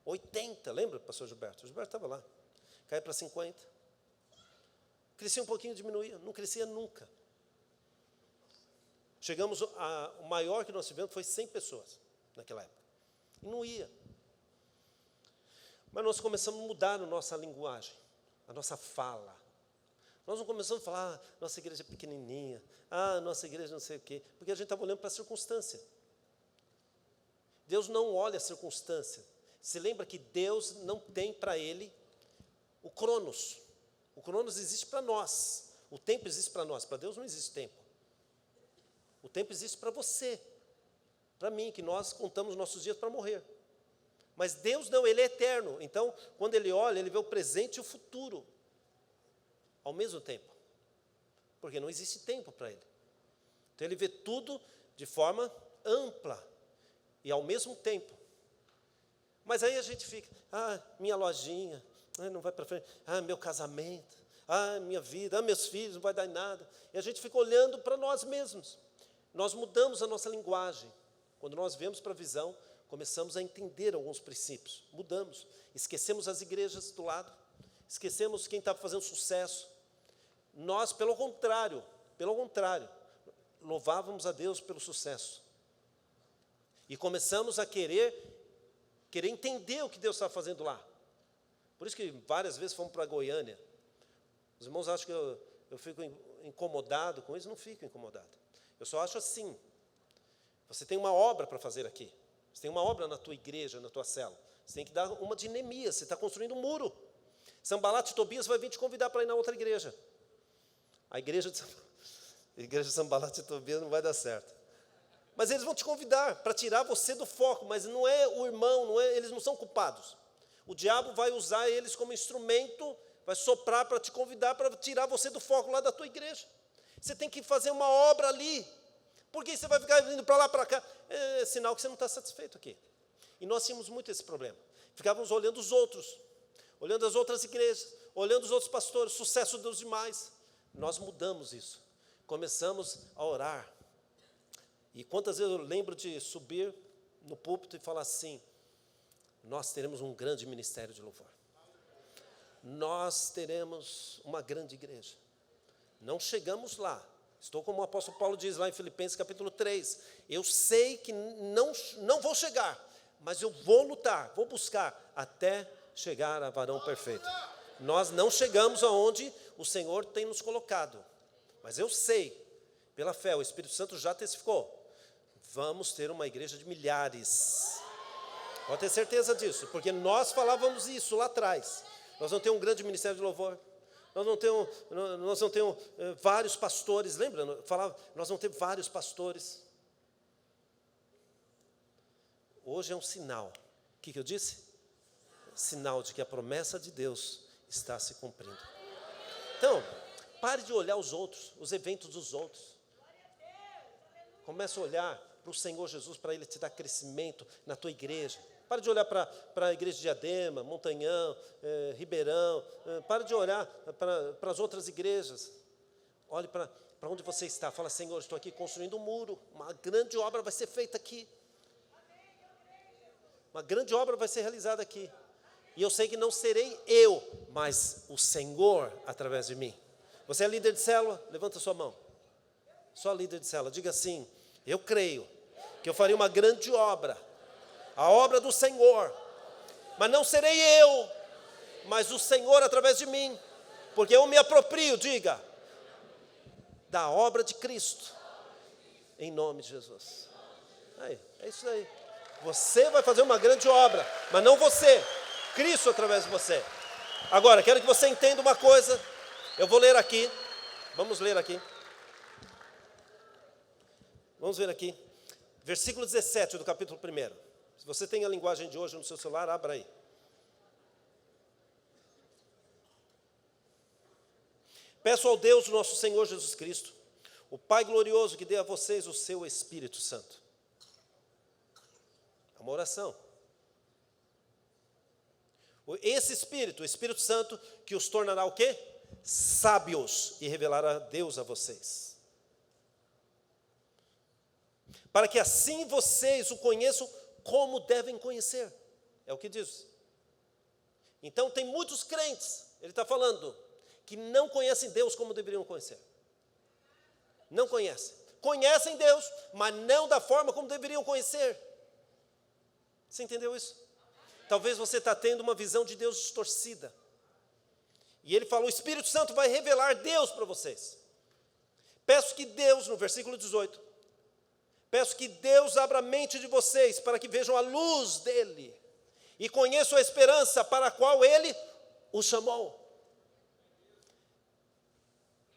80, lembra, pastor Gilberto? O Gilberto estava lá. Caiu para 50. Crescia um pouquinho, diminuía. Não crescia nunca. Chegamos, o maior que nós tivemos foi 100 pessoas naquela época. E não ia. Mas nós começamos a mudar a nossa linguagem, a nossa fala. Nós não começamos a falar, nossa igreja é pequenininha, nossa igreja não sei o quê, porque a gente estava olhando para a circunstância. Deus não olha a circunstância. Se lembra que Deus não tem para Ele o Cronos. O Cronos existe para nós. O tempo existe para nós. Para Deus não existe tempo. O tempo existe para você, para mim, que nós contamos nossos dias para morrer. Mas Deus não, Ele é eterno. Então, quando Ele olha, Ele vê o presente e o futuro ao mesmo tempo. Porque não existe tempo para Ele. Então, Ele vê tudo de forma ampla e ao mesmo tempo. Mas aí a gente fica, minha lojinha, não vai para frente, meu casamento, minha vida, meus filhos, não vai dar em nada. E a gente fica olhando para nós mesmos. Nós mudamos a nossa linguagem. Quando nós viemos para a visão, começamos a entender alguns princípios. Mudamos. Esquecemos as igrejas do lado. Esquecemos quem estava fazendo sucesso. Nós, pelo contrário, louvávamos a Deus pelo sucesso. E começamos a querer entender o que Deus estava fazendo lá. Por isso que várias vezes fomos para Goiânia. Os irmãos acham que eu fico incomodado com isso. Não fico incomodado. Eu só acho assim, você tem uma obra para fazer aqui, você tem uma obra na tua igreja, na tua célula, você tem que dar uma de Neemias, você está construindo um muro. Sanbalat e Tobias vai vir te convidar para ir na outra igreja. A igreja de Sanbalat e Tobias não vai dar certo. Mas eles vão te convidar para tirar você do foco, mas não é o irmão, eles não são culpados. O diabo vai usar eles como instrumento, vai soprar para te convidar, para tirar você do foco lá da tua igreja. Você tem que fazer uma obra ali. Por que você vai ficar indo para lá, para cá? É sinal que você não está satisfeito aqui. E nós tínhamos muito esse problema. Ficávamos olhando os outros, olhando as outras igrejas, olhando os outros pastores, sucesso dos demais. Nós mudamos isso. Começamos a orar. E quantas vezes eu lembro de subir no púlpito e falar assim, nós teremos um grande ministério de louvor. Nós teremos uma grande igreja. Não chegamos lá. Estou como o apóstolo Paulo diz lá em Filipenses capítulo 3. Eu sei que não vou chegar, mas eu vou lutar, vou buscar até chegar a varão perfeito. Nós não chegamos aonde o Senhor tem nos colocado. Mas eu sei, pela fé, o Espírito Santo já testificou. Vamos ter uma igreja de milhares. Pode ter certeza disso, porque nós falávamos isso lá atrás. Nós vamos ter um grande ministério de louvor. Nós não temos vários pastores, lembra? Nós vamos ter vários pastores. Hoje é um sinal. O que eu disse? Sinal de que a promessa de Deus está se cumprindo. Então, pare de olhar os outros, os eventos dos outros. Comece a olhar para o Senhor Jesus, para Ele te dar crescimento na tua igreja. Para de olhar para a igreja de Diadema, Montanhão, Ribeirão. Para de olhar para as outras igrejas. Olhe para onde você está. Fala, Senhor, estou aqui construindo um muro. Uma grande obra vai ser feita aqui. Uma grande obra vai ser realizada aqui. E eu sei que não serei eu, mas o Senhor através de mim. Você é líder de célula? Levanta a sua mão. Só líder de célula. Diga assim, eu creio que eu farei uma grande obra. A obra do Senhor, mas não serei eu, mas o Senhor através de mim, porque eu me aproprio, diga, da obra de Cristo, em nome de Jesus. Aí, é isso aí. Você vai fazer uma grande obra, mas não você, Cristo através de você. Agora, quero que você entenda uma coisa, eu vou ler aqui, vamos ler aqui. Vamos ver aqui, versículo 17 do capítulo 1. Se você tem a linguagem de hoje no seu celular, abra aí. Peço ao Deus, nosso Senhor Jesus Cristo, o Pai glorioso que dê a vocês o seu Espírito Santo. É uma oração. Esse Espírito, o Espírito Santo, que os tornará o quê? Sábios, e revelará Deus a vocês. Para que assim vocês o conheçam como devem conhecer. É o que diz. Então tem muitos crentes, ele está falando, que não conhecem Deus como deveriam conhecer. Não conhecem. Conhecem Deus, mas não da forma como deveriam conhecer. Você entendeu isso? Talvez você está tendo uma visão de Deus distorcida. E ele falou, o Espírito Santo vai revelar Deus para vocês. Peço que Deus, no versículo 18, peço que Deus abra a mente de vocês para que vejam a luz dele e conheçam a esperança para a qual ele os chamou.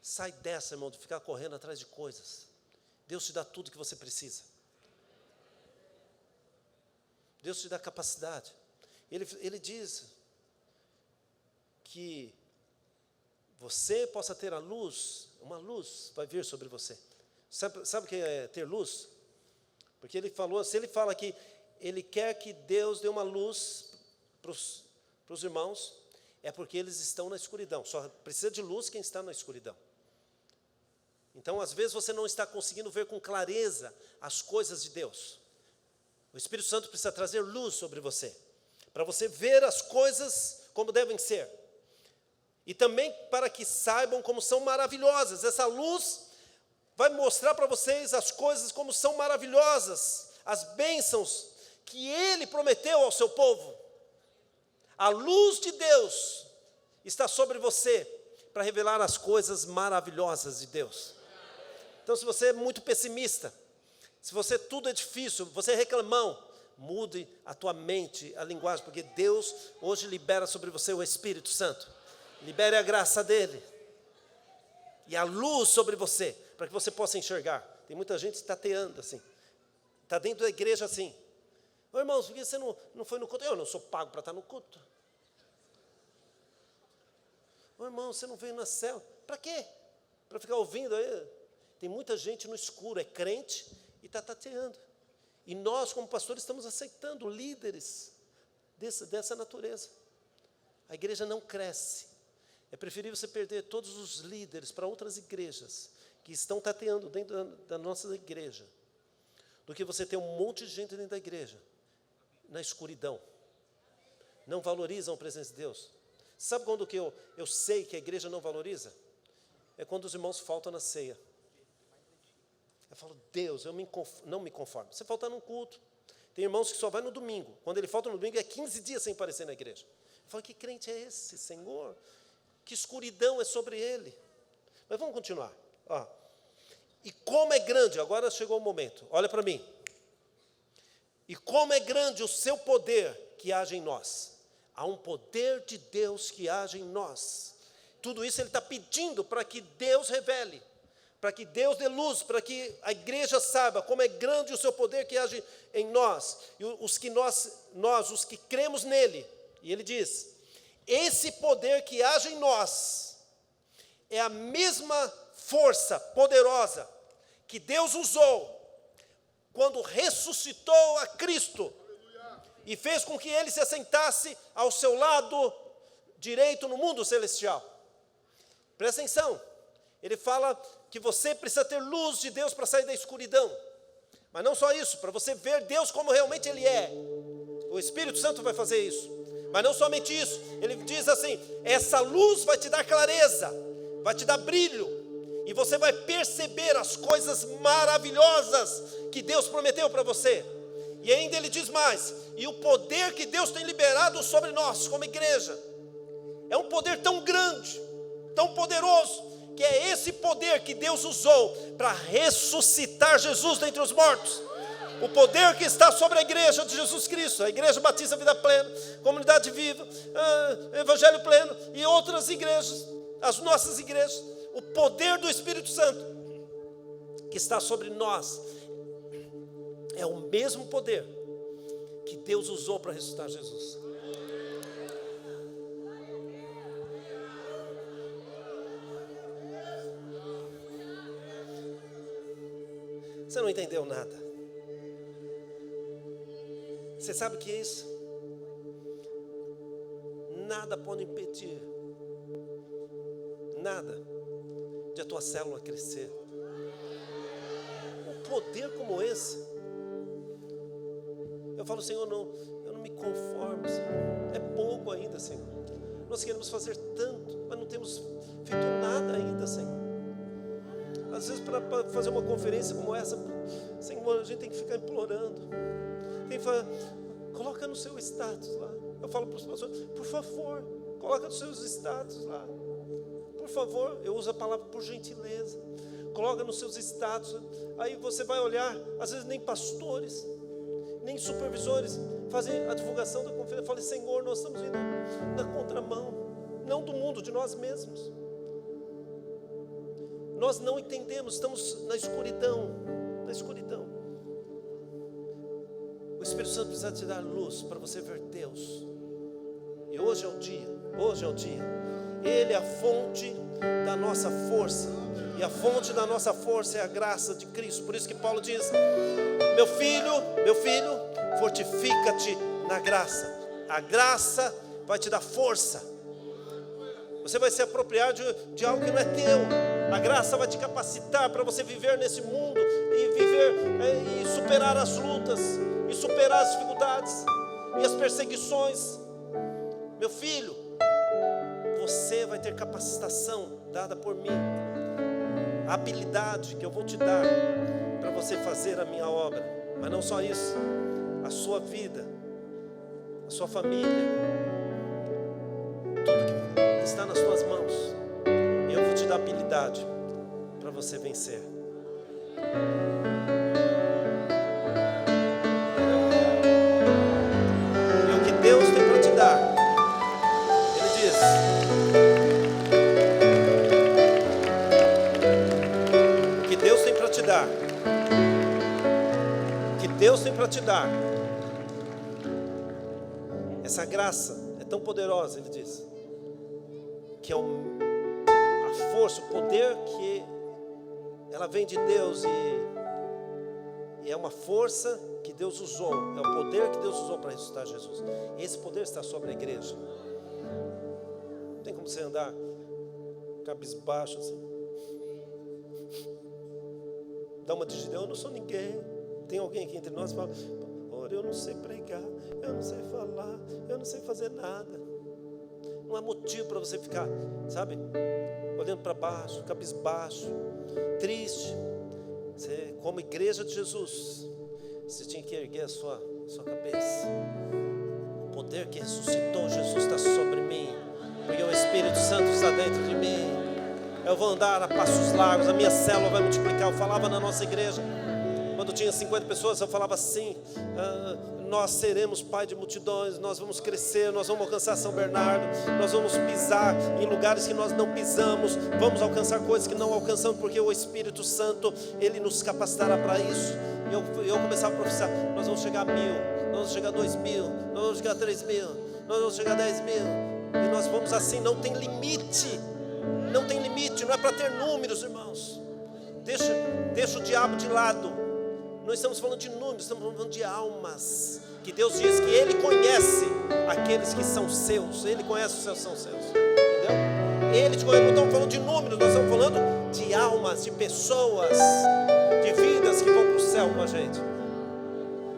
Sai dessa, irmão, de ficar correndo atrás de coisas. Deus te dá tudo que você precisa. Deus te dá capacidade. Ele diz que você possa ter a luz, uma luz vai vir sobre você. Sabe o que é ter luz? Porque ele falou, se ele fala que ele quer que Deus dê uma luz para os irmãos, é porque eles estão na escuridão. Só precisa de luz quem está na escuridão. Então, às vezes, você não está conseguindo ver com clareza as coisas de Deus. O Espírito Santo precisa trazer luz sobre você, para você ver as coisas como devem ser. E também para que saibam como são maravilhosas. Essa luz vai mostrar para vocês as coisas como são maravilhosas, as bênçãos que Ele prometeu ao seu povo. A luz de Deus está sobre você para revelar as coisas maravilhosas de Deus. Então, se você é muito pessimista, se você tudo é difícil, você é reclamão, mude a tua mente, a linguagem, porque Deus hoje libera sobre você o Espírito Santo. Libere a graça dele e a luz sobre você, para que você possa enxergar. Tem muita gente tateando assim, está dentro da igreja assim. Ô, irmãos, por que você não foi no culto? Eu não sou pago para estar no culto. Ô, irmão, você não veio na célula. Para quê? Para ficar ouvindo aí? Tem muita gente no escuro, é crente e está tateando. E nós, como pastores, estamos aceitando líderes dessa natureza. A igreja não cresce. É preferível você perder todos os líderes para outras igrejas que estão tateando dentro da nossa igreja, do que você ter um monte de gente dentro da igreja, na escuridão. Não valorizam a presença de Deus. Sabe quando que eu sei que a igreja não valoriza? É quando os irmãos faltam na ceia. Eu falo, Deus, eu não me conformo. Você falta num culto. Tem irmãos que só vai no domingo. Quando ele falta no domingo, é 15 dias sem aparecer na igreja. Eu falo, que crente é esse, Senhor? Que escuridão é sobre ele? Mas vamos continuar. Ó. E como é grande, agora chegou o momento, olha para mim. E como é grande o seu poder que age em nós. Há um poder de Deus que age em nós. Tudo isso ele está pedindo para que Deus revele, para que Deus dê luz, para que a igreja saiba como é grande o seu poder que age em nós. E os que cremos nele. E ele diz, esse poder que age em nós é a mesma força poderosa que Deus usou quando ressuscitou a Cristo e fez com que ele se assentasse ao seu lado direito no mundo celestial. Presta atenção, ele fala que você precisa ter luz de Deus para sair da escuridão, mas não só isso, para você ver Deus como realmente ele é. O Espírito Santo vai fazer isso, mas não somente isso, ele diz assim, essa luz vai te dar clareza, vai te dar brilho, e você vai perceber as coisas maravilhosas que Deus prometeu para você. E ainda ele diz mais, e o poder que Deus tem liberado sobre nós como igreja, é um poder tão grande, tão poderoso, que é esse poder que Deus usou para ressuscitar Jesus dentre os mortos. O poder que está sobre a igreja de Jesus Cristo, a Igreja Batista Vida Plena, Comunidade Viva, Evangelho Pleno e outras igrejas, as nossas igrejas, o poder do Espírito Santo que está sobre nós, é o mesmo poder que Deus usou para ressuscitar Jesus. Você não entendeu nada. Você sabe o que é isso? Nada pode impedir, nada, de a tua célula crescer. Um poder como esse. Eu falo, Senhor, eu não me conformo, Senhor. É pouco ainda, Senhor. Nós queremos fazer tanto, mas não temos feito nada ainda, Senhor. Às vezes para fazer uma conferência como essa, Senhor, a gente tem que ficar implorando. Tem que falar, coloca no seu status lá. Eu falo para os pastores, por favor, coloca nos seus status lá. Por favor, eu uso a palavra por gentileza. Coloca nos seus status. Aí você vai olhar, às vezes nem pastores, nem supervisores fazem a divulgação da conferência. Eu falei, Senhor, nós estamos indo na contramão, não do mundo, de nós mesmos. Nós não entendemos, estamos na escuridão, na escuridão. O Espírito Santo precisa te dar luz para você ver Deus. E hoje é o dia, hoje é o dia. Ele é a fonte da nossa força. E a fonte da nossa força é a graça de Cristo. Por isso que Paulo diz, meu filho, fortifica-te na graça. A graça vai te dar força. Você vai se apropriar de algo que não é teu. A graça vai te capacitar para você viver nesse mundo e viver e superar as lutas, e superar as dificuldades e as perseguições. Meu filho, você vai ter capacitação dada por mim, a habilidade que eu vou te dar para você fazer a minha obra. Mas não só isso, a sua vida, a sua família, tudo que está nas tuas mãos, eu vou te dar habilidade para você vencer. E o que Deus tem para te dar, Ele diz, o que Deus tem para te dar, o que Deus tem para te dar, essa graça é tão poderosa, Ele diz, que é a força, o poder que ela vem de Deus e é uma força que Deus usou, é o poder que Deus usou para ressuscitar Jesus. Esse poder está sobre a igreja. Não tem como você andar cabisbaixo assim, dá uma digida, eu não sou ninguém. Tem alguém aqui entre nós que fala, olha, eu não sei pregar, eu não sei falar, eu não sei fazer nada. Não há motivo para você ficar, sabe, olhando para baixo, cabisbaixo, triste. Você, como igreja de Jesus, você tinha que erguer a sua cabeça. O poder que ressuscitou Jesus está sobre mim, porque o Espírito Santo está dentro de mim. Eu vou andar a passos largos, a minha célula vai multiplicar. Eu falava na nossa igreja, quando tinha 50 pessoas, eu falava assim, nós seremos pai de multidões, nós vamos crescer, nós vamos alcançar São Bernardo, nós vamos pisar em lugares que nós não pisamos, vamos alcançar coisas que não alcançamos, porque o Espírito Santo, Ele nos capacitará para isso. Eu começava a profetizar, nós vamos chegar a 1.000, nós vamos chegar a 2.000, nós vamos chegar a 3.000, nós vamos chegar a 10.000, e nós vamos assim, não tem limite, não tem limite, não é para ter números, irmãos. Deixa o diabo de lado. Não estamos falando de números, estamos falando de almas. Que Deus diz que Ele conhece aqueles que são seus. Ele conhece os seus, são seus. Entendeu? Ele te conhece. Não estamos falando de números, nós estamos falando de almas, de pessoas, de vidas que vão para o céu com a gente.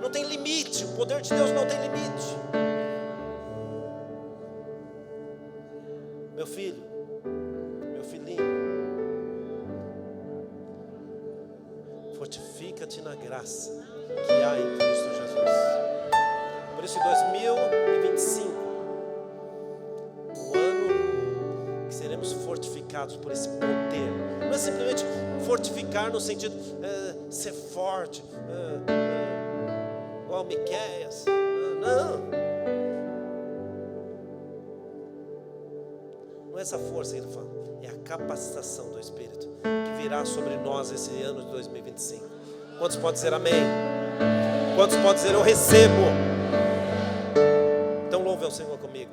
Não tem limite, o poder de Deus não tem limite. Meu filho, meu filhinho, fortifica-te na graça que há em Cristo Jesus. Por isso, em 2025, o ano que seremos fortificados por esse poder. Não é simplesmente fortificar no sentido ser forte, igual Miqueias. Não é essa força que ele fala, é a capacitação do Espírito que virá sobre nós esse ano de 2025. Quantos podem dizer amém? Quantos podem dizer eu recebo? Então louve ao Senhor comigo.